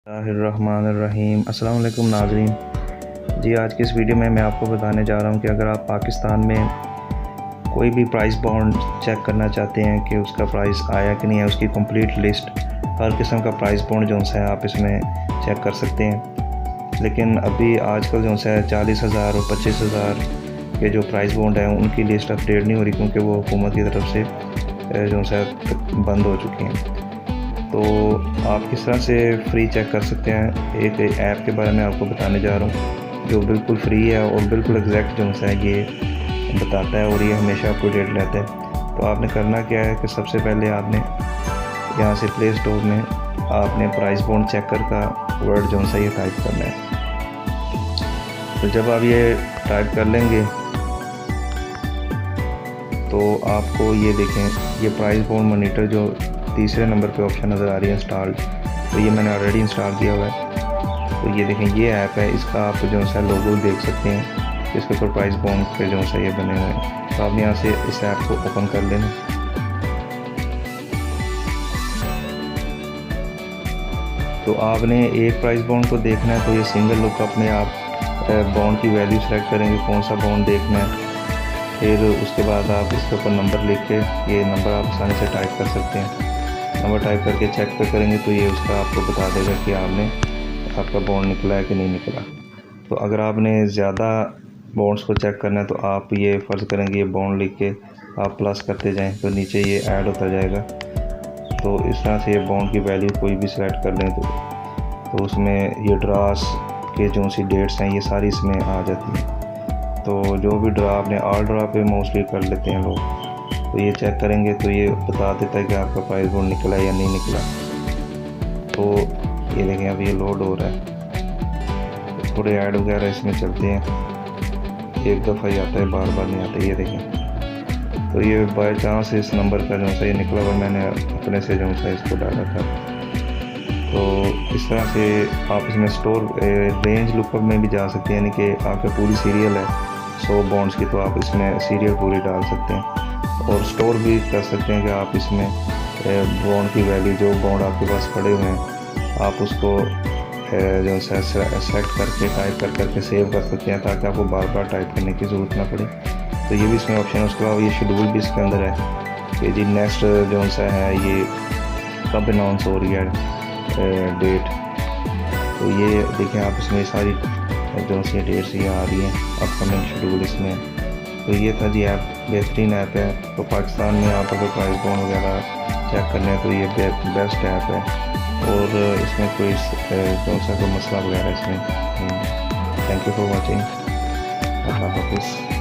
बिस्मिल्लाहिर्रहमानिर्रहीम। अस्सलाम वालेकुम नाज़रीन। जी, आज की इस वीडियो में मैं आपको बताने जा रहा हूँ कि अगर आप पाकिस्तान में कोई भी प्राइस बॉन्ड चेक करना चाहते हैं कि उसका प्राइस आया कि नहीं है, उसकी कंप्लीट लिस्ट, हर किस्म का प्राइस बॉन्ड जो है आप इसमें चेक कर सकते हैं। लेकिन अभी आजकल जो है 40,000 और 25,000 के जो प्राइस बॉन्ड हैं उनकी लिस्ट अपडेट नहीं हो रही, क्योंकि वो हुकूमत की तरफ से जो है बंद हो चुकी हैं। तो आप किस तरह से फ्री चेक कर सकते हैं, एक ऐप के बारे में आपको बताने जा रहा हूँ जो बिल्कुल फ्री है और बिल्कुल एग्जैक्ट जो है ये बताता है और ये हमेशा अप टू डेट रहता है। तो आपने करना क्या है कि सबसे पहले आपने यहाँ से प्ले स्टोर में आपने प्राइस बॉन्ड चेकर का वर्ड जो है ये टाइप करना है। तो जब आप ये टाइप कर लेंगे तो आपको ये देखें, ये प्राइस बॉन्ड मॉनिटर जो तीसरे नंबर पे ऑप्शन नज़र आ रही है इंस्टॉल, तो ये मैंने ऑलरेडी इंस्टॉल किया हुआ है। तो ये देखें, ये ऐप है, इसका आप जो है लोगो देख सकते हैं, इसके ऊपर प्राइस बॉन्ड पे जो है ये बने हुए हैं। तो आप यहाँ से इस ऐप को ओपन कर लेना। तो आपने एक प्राइस बॉन्ड को देखना है, तो ये सिंगल लुकअप में आप बॉन्ड की वैल्यू सेलेक्ट करेंगे, कौन सा बॉन्ड देखना है। फिर उसके बाद आप इसके ऊपर नंबर लिख के, ये नंबर आप आसानी से टाइप कर सकते हैं। नंबर टाइप करके चेक पे करेंगे तो ये उसका आपको बता देगा कि आपका बॉन्ड निकला है कि नहीं निकला। तो अगर आपने ज़्यादा बॉन्ड्स को चेक करना है तो आप ये फ़र्ज़ करेंगे, ये बॉन्ड लिख के आप प्लस करते जाएं तो नीचे ये ऐड होता जाएगा। तो इस तरह से ये बॉन्ड की वैल्यू कोई भी सिलेक्ट कर लें तो उसमें ये ड्रास के जो सी डेट्स हैं ये सारी इसमें आ जाती हैं। तो जो भी ड्रा आपने ऑल ड्रा पे मोस्टली कर लेते हैं लोग, तो ये चेक करेंगे तो ये बता देता है कि आपका प्राइस बॉन्ड निकला या नहीं निकला। तो ये देखें, अब ये लोड हो रहा है, तो थोड़े ऐड वगैरह इसमें चलते हैं, एक दफ़ा ही आता है, बार बार नहीं आता। ये देखें, तो ये बाय चांस इस नंबर का जो है ये निकला हुआ, मैंने अपने से जो है इसको डाला था। तो इस तरह से आप इसमें स्टोर रेंज लुकअप में भी जा सकते हैं, यानी कि आपका पूरी सीरियल है 100 बॉन्ड्स की, तो आप इसमें सीरियल पूरी डाल सकते हैं। और स्टोर भी कर सकते हैं कि आप इसमें बॉन्ड की वैल्यू, जो बॉन्ड आपके पास पड़े हुए हैं, आप उसको जो है सेलेक्ट करके टाइप करके सेव कर सकते हैं, ताकि आपको बार बार टाइप करने की ज़रूरत ना पड़े। तो ये भी इसमें ऑप्शन है। उसके बाद ये शेड्यूल भी इसके अंदर है कि जी नेक्स्ट जो है ये कब अनाउंस हो रही है डेट। तो ये देखें आप, इसमें सारी जो सी डेट्स ये आ रही हैं, अपकमिंग शेड्यूल इसमें। तो ये था जी ऐप, बेहतरीन ऐप है। तो पाकिस्तान में आप अगर प्राइस बॉन्ड वगैरह चेक करने हैं तो ये बेस्ट ऐप है, और इसमें कोई जो सा कोई मसला वगैरह इसमें नहीं है। Thank you for watching. अल्लाह हाफिज़।